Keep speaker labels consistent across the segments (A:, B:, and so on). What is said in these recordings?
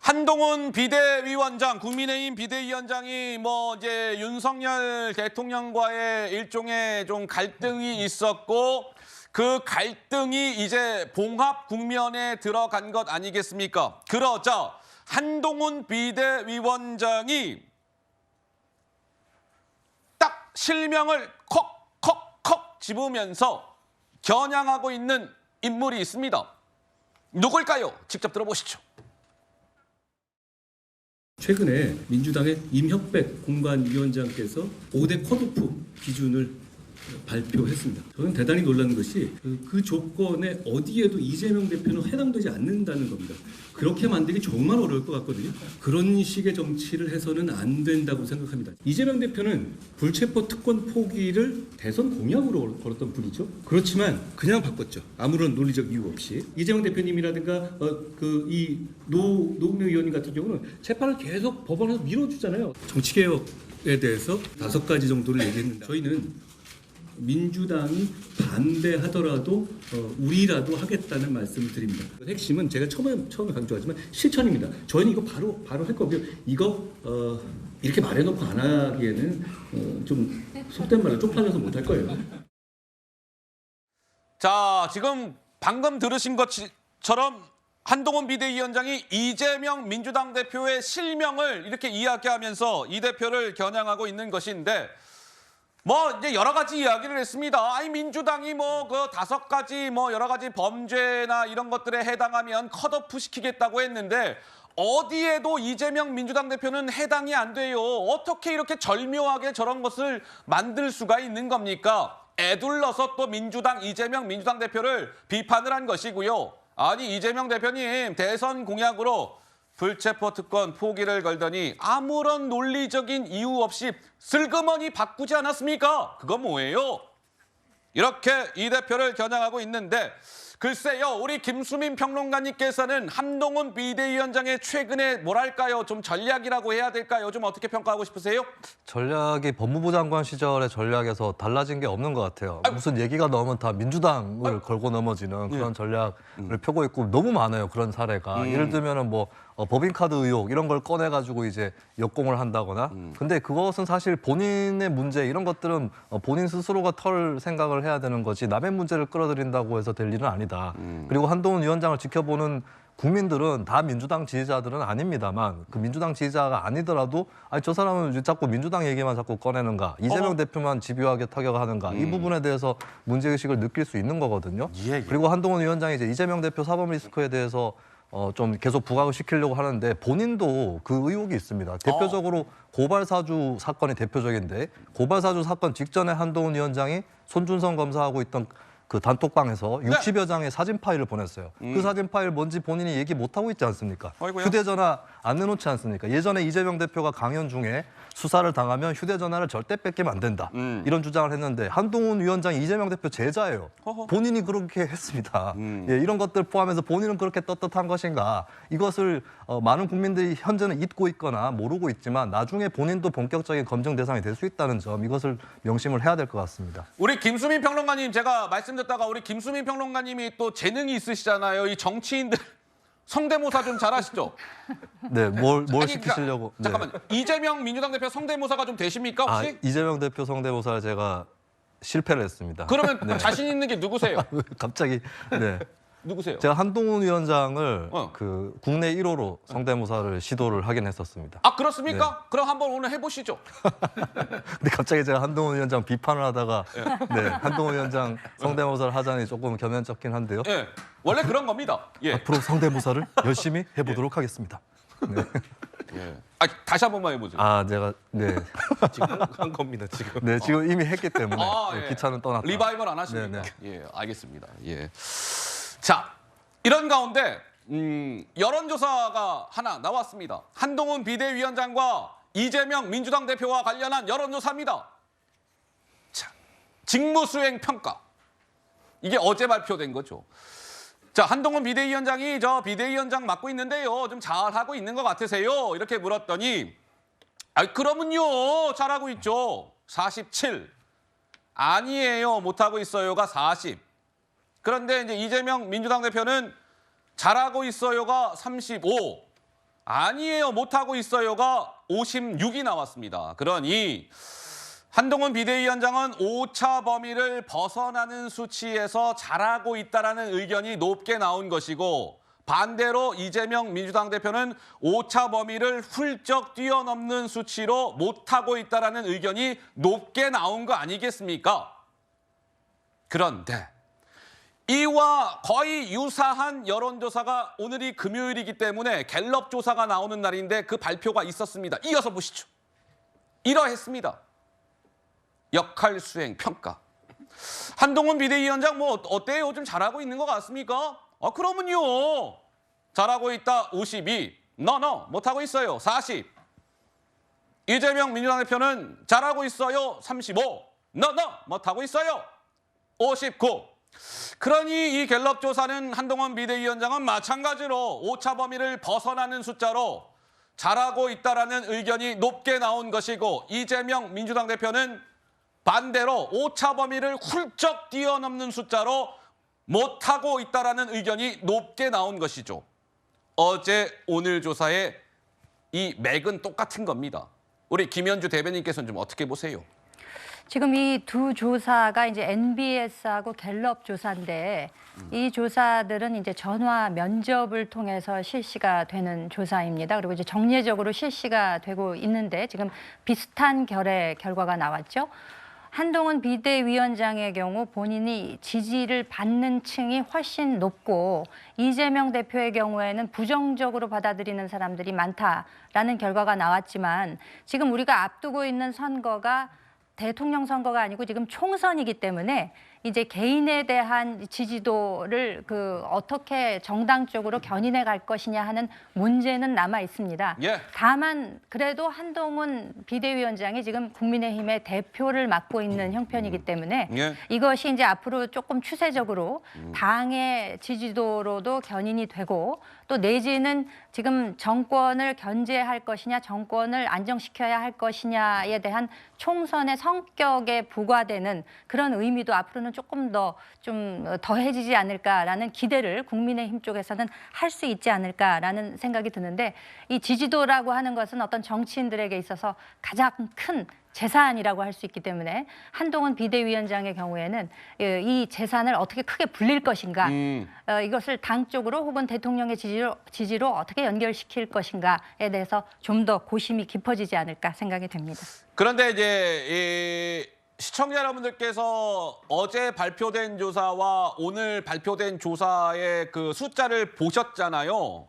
A: 한동훈 비대위원장, 국민의힘 비대위원장이 이제 윤석열 대통령과의 일종의 좀 갈등이 있었고 그 갈등이 이제 봉합 국면에 들어간 것 아니겠습니까? 그러자 한동훈 비대위원장이 딱 실명을 컥 집으면서 겨냥하고 있는 인물이 있습니다. 누굴까요? 직접 들어보시죠.
B: 최근에 민주당의 임혁백 공관위원장께서 5대 컷오프 기준을 발표했습니다. 저는 대단히 놀란 것이 그 조건에 어디에도 이재명 대표는 해당되지 않는다는 겁니다. 그렇게 만들기 정말 어려울 것 같거든요. 그런 식의 정치를 해서는 안 된다고 생각합니다. 이재명 대표는 불체포 특권 포기를 대선 공약으로 걸었던 분이죠. 그렇지만 그냥 바꿨죠. 아무런 논리적 이유 없이. 이재명 대표님이라든가 이 노웅래 의원님 같은 경우는 재판을 계속 법원에서 밀어주잖아요. 정치개혁에 대해서 5가지 정도를 얘기했는데 저희는 민주당이 반대하더라도 우리라도 하겠다는 말씀을 드립니다. 핵심은 제가 처음에 강조하지만 실천입니다. 저희는 이거 바로 할 거고요. 이거 이렇게 말해놓고 안 하기에는 좀 속된 말로 쪽팔려서 못 할 거예요.
A: 자, 지금 방금 들으신 것처럼 한동훈 비대위원장이 이재명 민주당 대표의 실명을 이렇게 이야기하면서 이 대표를 겨냥하고 있는 것인데 이제 여러 가지 이야기를 했습니다. 민주당이 그 5가지 여러 가지 범죄나 이런 것들에 해당하면 컷오프 시키겠다고 했는데 어디에도 이재명 민주당 대표는 해당이 안 돼요. 어떻게 이렇게 절묘하게 저런 것을 만들 수가 있는 겁니까? 애둘러서 또 이재명 민주당 대표를 비판을 한 것이고요. 아니, 이재명 대표님 대선 공약으로 불체포 특권 포기를 걸더니 아무런 논리적인 이유 없이 슬그머니 바꾸지 않았습니까? 그건 뭐예요? 이렇게 이 대표를 겨냥하고 있는데 글쎄요, 우리 김수민 평론가님께서는 한동훈 비대위원장의 최근에 뭐랄까요? 좀 전략이라고 해야 될까요? 좀 어떻게 평가하고 싶으세요?
C: 전략이 법무부 장관 시절의 전략에서 달라진 게 없는 것 같아요. 무슨 얘기가 나오면 다 민주당을 걸고 넘어지는 그런 전략을 펴고 있고 너무 많아요. 그런 사례가. 예를 들면은 법인카드 의혹 이런 걸 꺼내가지고 이제 역공을 한다거나. 근데 그것은 사실 본인의 문제 이런 것들은 본인 스스로가 털 생각을 해야 되는 거지 남의 문제를 끌어들인다고 해서 될 일은 아니다. 그리고 한동훈 위원장을 지켜보는 국민들은 다 민주당 지지자들은 아닙니다만 그 민주당 지지자가 아니더라도 저 사람은 자꾸 민주당 얘기만 자꾸 꺼내는가 이재명 대표만 집요하게 타격하는가 이 부분에 대해서 문제의식을 느낄 수 있는 거거든요. 그리고 한동훈 위원장이 이제 이재명 대표 사법 리스크에 대해서 좀 계속 부각을 시키려고 하는데 본인도 그 의혹이 있습니다. 대표적으로 고발사주 사건이 대표적인데 고발사주 사건 직전에 한동훈 위원장이 손준성 검사하고 있던 그 단톡방에서 60여 장의 사진 파일을 보냈어요. 그 사진 파일 뭔지 본인이 얘기 못하고 있지 않습니까? 휴대전화 안 내놓지 않습니까? 예전에 이재명 대표가 강연 중에 수사를 당하면 휴대전화를 절대 뺏기면 안 된다. 이런 주장을 했는데 한동훈 위원장이 이재명 대표 제자예요. 본인이 그렇게 했습니다. 이런 것들 포함해서 본인은 그렇게 떳떳한 것인가. 이것을 많은 국민들이 현재는 잊고 있거나 모르고 있지만 나중에 본인도 본격적인 검증 대상이 될 수 있다는 점 이것을 명심을 해야 될 것 같습니다.
A: 우리 김수민 평론가님 제가 말씀 듣다가 우리 김수민 평론가님이 또 재능이 있으시잖아요. 이 정치인들 성대모사 좀 잘하시죠?
C: 네, 뭘 시키시려고.
A: 잠깐만, 이재명 민주당 대표 성대모사가 좀 되십니까 혹시?
C: 이재명 대표 성대모사를 제가 실패를 했습니다.
A: 그러면 자신 있는 게 누구세요?
C: 갑자기, 네.
A: 누구세요?
C: 제가 한동훈 위원장을 그 국내 1호로 성대모사를 시도를 하긴 했었습니다.
A: 아, 그렇습니까? 네. 그럼 한번 오늘 해보시죠.
C: 근데 갑자기 제가 한동훈 위원장 비판을 하다가 한동훈 위원장 성대모사를 하자니 조금 겸연쩍긴 한데요.
A: 네, 원래 그런 겁니다.
C: 앞으로 성대모사를 열심히 해보도록 하겠습니다. 네.
A: 다시 한 번만 해보죠.
C: 제가
D: 지금 한 겁니다. 지금.
C: 네, 지금 이미 했기 때문에 기차는 떠났다.
A: 리바이벌 안 하십니까? 알겠습니다. 자, 이런 가운데 여론조사가 하나 나왔습니다. 한동훈 비대위원장과 이재명 민주당 대표와 관련한 여론조사입니다. 자, 직무수행 평가. 이게 어제 발표된 거죠. 자, 한동훈 비대위원장이 저 비대위원장 맡고 있는데요. 좀 잘하고 있는 것 같으세요? 이렇게 물었더니 그러면요. 잘하고 있죠. 47. 아니에요. 못하고 있어요가 40. 그런데 이제 이재명 민주당 대표는 잘하고 있어요가 35, 아니에요, 못하고 있어요가 56이 나왔습니다. 그러니 한동훈 비대위원장은 오차 범위를 벗어나는 수치에서 잘하고 있다는 의견이 높게 나온 것이고, 반대로 이재명 민주당 대표는 오차 범위를 훌쩍 뛰어넘는 수치로 못하고 있다는 의견이 높게 나온 거 아니겠습니까? 그런데 이와 거의 유사한 여론조사가 오늘이 금요일이기 때문에 갤럽 조사가 나오는 날인데 그 발표가 있었습니다. 이어서 보시죠. 이러했습니다. 역할 수행 평가. 한동훈 비대위원장 뭐 어때요? 좀 잘하고 있는 것 같습니까? 그러면요. 잘하고 있다 52. 못하고 있어요 40. 이재명 민주당 대표는 잘하고 있어요 35. 못하고 있어요 59. 그러니 이 갤럽 조사는 한동훈 비대위원장은 마찬가지로 오차 범위를 벗어나는 숫자로 잘하고 있다라는 의견이 높게 나온 것이고, 이재명 민주당 대표는 반대로 오차 범위를 훌쩍 뛰어넘는 숫자로 못하고 있다라는 의견이 높게 나온 것이죠. 어제 오늘 조사의 이 맥은 똑같은 겁니다. 우리 김현주 대변인께서는 좀 어떻게 보세요?
E: 지금 이 두 조사가 이제 NBS하고 갤럽 조사인데, 이 조사들은 이제 전화 면접을 통해서 실시가 되는 조사입니다. 그리고 이제 정례적으로 실시가 되고 있는데, 지금 비슷한 결의 결과가 나왔죠. 한동훈 비대위원장의 경우 본인이 지지를 받는 층이 훨씬 높고, 이재명 대표의 경우에는 부정적으로 받아들이는 사람들이 많다라는 결과가 나왔지만, 지금 우리가 앞두고 있는 선거가 대통령 선거가 아니고 지금 총선이기 때문에 이제 개인에 대한 지지도를 어떻게 정당적으로 견인해 갈 것이냐 하는 문제는 남아 있습니다.
A: 예.
E: 다만 그래도 한동훈 비대위원장이 지금 국민의힘의 대표를 맡고 있는 형편이기 때문에
A: 예.
E: 이것이 이제 앞으로 조금 추세적으로 당의 지지도로도 견인이 되고, 또 내지는 지금 정권을 견제할 것이냐, 정권을 안정시켜야 할 것이냐에 대한 총선의 성격에 부과되는 그런 의미도 앞으로는 조금 더 좀 더해지지 않을까라는 기대를 국민의힘 쪽에서는 할 수 있지 않을까라는 생각이 드는데, 이 지지도라고 하는 것은 어떤 정치인들에게 있어서 가장 큰 재산이라고 할 수 있기 때문에 한동훈 비대위원장의 경우에는 이 재산을 어떻게 크게 불릴 것인가, 이것을 당 쪽으로 혹은 대통령의 지지로 어떻게 연결시킬 것인가에 대해서 좀 더 고심이 깊어지지 않을까 생각이 됩니다.
A: 그런데 이제 시청자 여러분들께서 어제 발표된 조사와 오늘 발표된 조사의 그 숫자를 보셨잖아요.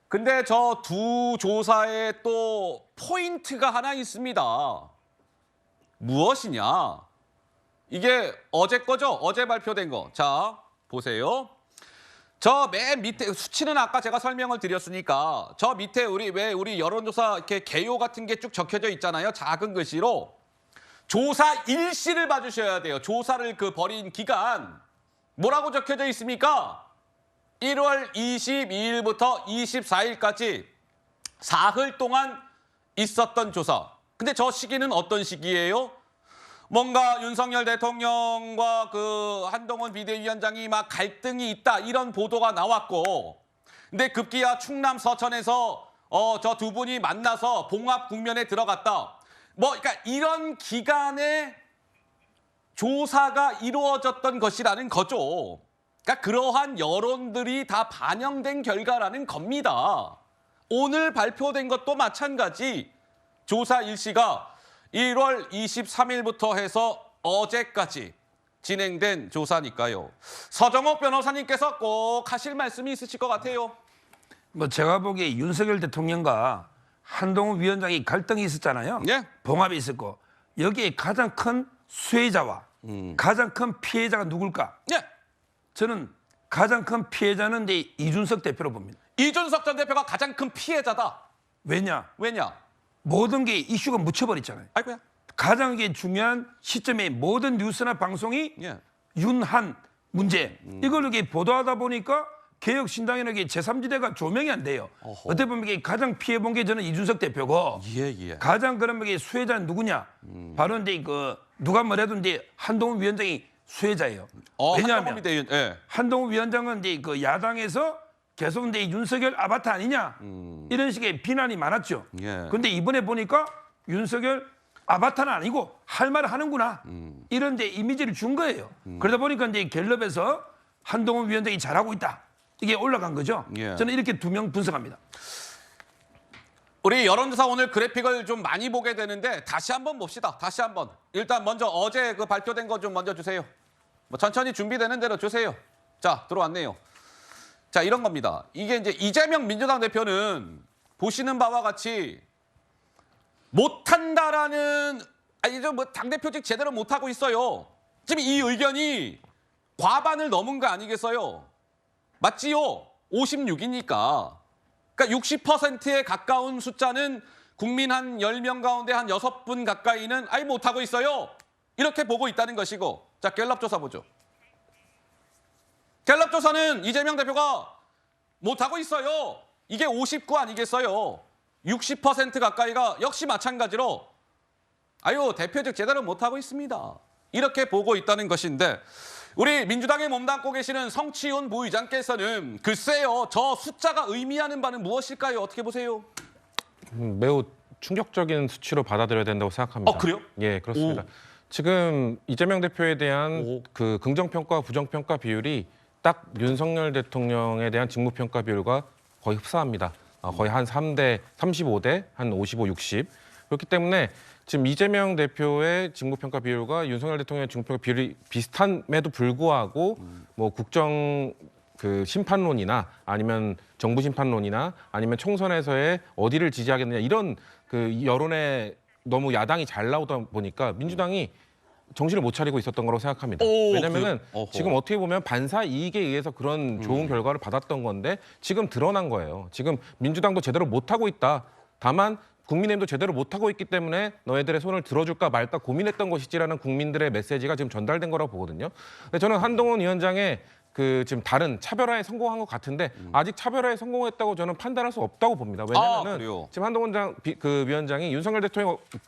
A: 근데 저 두 조사에 또 포인트가 하나 있습니다. 무엇이냐? 이게 어제 거죠? 어제 발표된 거. 자, 보세요. 저 맨 밑에 수치는 아까 제가 설명을 드렸으니까 저 밑에 우리 여론조사 이렇게 개요 같은 게 쭉 적혀져 있잖아요. 작은 글씨로. 조사 일시를 봐주셔야 돼요. 조사를 벌인 기간. 뭐라고 적혀져 있습니까? 1월 22일부터 24일까지 사흘 동안 있었던 조사. 근데 저 시기는 어떤 시기예요? 뭔가 윤석열 대통령과 한동훈 비대위원장이 막 갈등이 있다, 이런 보도가 나왔고, 근데 급기야 충남 서천에서 저 두 분이 만나서 봉합 국면에 들어갔다. 그러니까 이런 기간에 조사가 이루어졌던 것이라는 거죠. 그러니까 그러한 여론들이 다 반영된 결과라는 겁니다. 오늘 발표된 것도 마찬가지. 조사 일시가 1월 23일부터 해서 어제까지 진행된 조사니까요. 서정옥 변호사님께서 꼭 하실 말씀이 있으실 것 같아요.
F: 제가 보기에 윤석열 대통령과 한동훈 위원장이 갈등이 있었잖아요.
A: 예.
F: 봉합이 있었고, 여기에 가장 큰 수혜자와 가장 큰 피해자가 누굴까?
A: 예.
F: 저는 가장 큰 피해자는 이준석 대표로 봅니다.
A: 이준석 전 대표가 가장 큰 피해자다.
F: 왜냐? 모든 게 이슈가 묻혀버렸잖아요.
A: 아이고야.
F: 가장 중요한 시점에 모든 뉴스나 방송이
A: 예.
F: 윤한 문제, 이걸 이렇게 보도하다 보니까 개혁신당에게 제3지대가 조명이 안 돼요. 어떻게 보면 이게 가장 피해본 게 저는 이준석 대표고,
A: 예.
F: 가장 그러면 이게 수혜자는 누구냐? 바로 이제 누가 뭐래도 이제 한동훈 위원장이 수혜자예요. 왜냐하면
A: 예.
F: 한동훈 위원장은 이제 야당에서 계속 이제 윤석열 아바타 아니냐 이런 식의 비난이 많았죠.
A: 예.
F: 그런데 이번에 보니까 윤석열 아바타는 아니고 할 말을 하는구나 이런 이제 이미지를 준 거예요. 그러다 보니까 이제 갤럽에서 한동훈 위원장이 잘하고 있다 이게 올라간 거죠.
A: 예.
F: 저는 이렇게 두 명 분석합니다.
A: 우리 여론조사 오늘 그래픽을 좀 많이 보게 되는데 다시 한번 봅시다. 다시 한번. 일단 먼저 어제 그 발표된 거 좀 먼저 주세요. 뭐 천천히 준비되는 대로 주세요. 자, 들어왔네요. 자, 이런 겁니다. 이게 이제 이재명 민주당 대표는 보시는 바와 같이 못한다라는, 아니, 뭐 당대표직 제대로 못하고 있어요. 지금 이 의견이 과반을 넘은 거 아니겠어요? 맞지요? 56이니까. 그러니까 60%에 가까운 숫자는 국민 한 10명 가운데 한 6분 가까이는 아예 못하고 있어요. 이렇게 보고 있다는 것이고. 자, 갤럽 조사 보죠. 갤럽 조사는 이재명 대표가 못하고 있어요. 이게 59 아니겠어요? 60% 가까이가 역시 마찬가지로 아유, 대표직 제대로 못하고 있습니다. 이렇게 보고 있다는 것인데 우리 민주당에 몸담고 계시는 성치훈 부의장께서는 글쎄요, 저 숫자가 의미하는 바는 무엇일까요? 어떻게 보세요?
D: 매우 충격적인 수치로 받아들여야 된다고 생각합니다.
A: 그래요?
D: 예, 그렇습니다. 지금 이재명 대표에 대한 그 긍정평가와 부정평가 비율이 딱 윤석열 대통령에 대한 직무평가 비율과 거의 흡사합니다. 거의 한 3대, 35대, 한 55, 60. 그렇기 때문에 지금 이재명 대표의 직무평가 비율과 윤석열 대통령의 직무평가 비율이 비슷함에도 불구하고 뭐 국정 그 심판론이나 아니면 정부 심판론이나 아니면 총선에서의 어디를 지지하겠느냐 이런 그 여론에 너무 야당이 잘 나오다 보니까 민주당이 정신을 못 차리고 있었던 거라고 생각합니다. 왜냐면은 지금 어떻게 보면 반사 이익에 의해서 그런 좋은 결과를 받았던 건데 지금 드러난 거예요. 지금 민주당도 제대로 못하고 있다. 다만 국민의힘도 제대로 못하고 있기 때문에 너희들의 손을 들어줄까 말까 고민했던 것이지라는 국민들의 메시지가 지금 전달된 거라고 보거든요. 근데 저는 한동훈 위원장의 그 지금 다른 차별화에 성공한 것 같은데 아직 차별화에 성공했다고 저는 판단할 수 없다고 봅니다. 왜냐하면
A: 그래요?
D: 지금 한동훈 그 위원장이 윤석열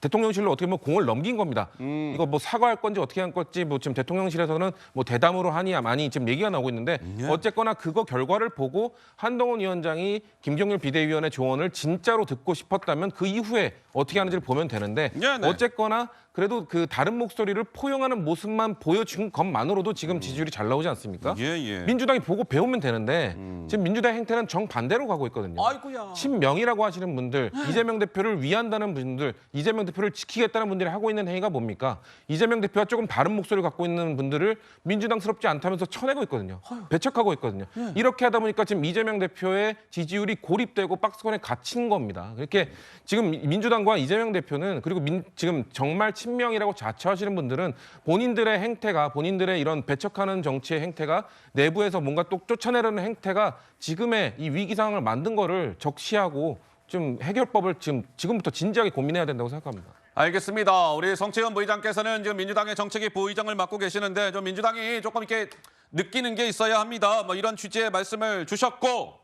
D: 대통령실로 어떻게 보면 공을 넘긴 겁니다. 이거 뭐 사과할 건지 어떻게 할 건지 뭐 지금 대통령실에서는 뭐 대담으로 하니 많이 지금 얘기가 나오고 있는데 어쨌거나 그거 결과를 보고 한동훈 위원장이 김경률 비대위원의 조언을 진짜로 듣고 싶었다면 그 이후에 어떻게 하는지를 보면 되는데 어쨌거나 그래도 그 다른 목소리를 포용하는 모습만 보여준 것만으로도 지금 지지율이 잘 나오지 않습니까? 민주당이 보고 배우면 되는데 지금 민주당 행태는 정반대로 가고 있거든요.
A: 아이고야.
D: 친명이라고 하시는 분들, 이재명 대표를 위한다는 분들, 이재명 대표를 지키겠다는 분들이 하고 있는 행위가 뭡니까? 이재명 대표와 조금 다른 목소리를 갖고 있는 분들을 민주당스럽지 않다면서 쳐내고 있거든요. 배척하고 있거든요. 이렇게 하다 보니까 지금 이재명 대표의 지지율이 고립되고 박스권에 갇힌 겁니다. 그렇게 지금 민주당과 이재명 대표는 그리고 지금 정말 친명이라고 자처하시는 분들은 본인들의 행태가 본인들의 이런 배척하는 정치의 행태가 내부에서 뭔가 또 쫓아내려는 행태가 지금의 이 위기 상황을 만든 거를 적시하고 좀 해결법을 지금부터 진지하게 고민해야 된다고 생각합니다.
A: 알겠습니다. 우리 성채현 부의장께서는 지금 민주당의 정책위 부의장을 맡고 계시는데 좀 민주당이 조금 이렇게 느끼는 게 있어야 합니다. 뭐 이런 취지의 말씀을 주셨고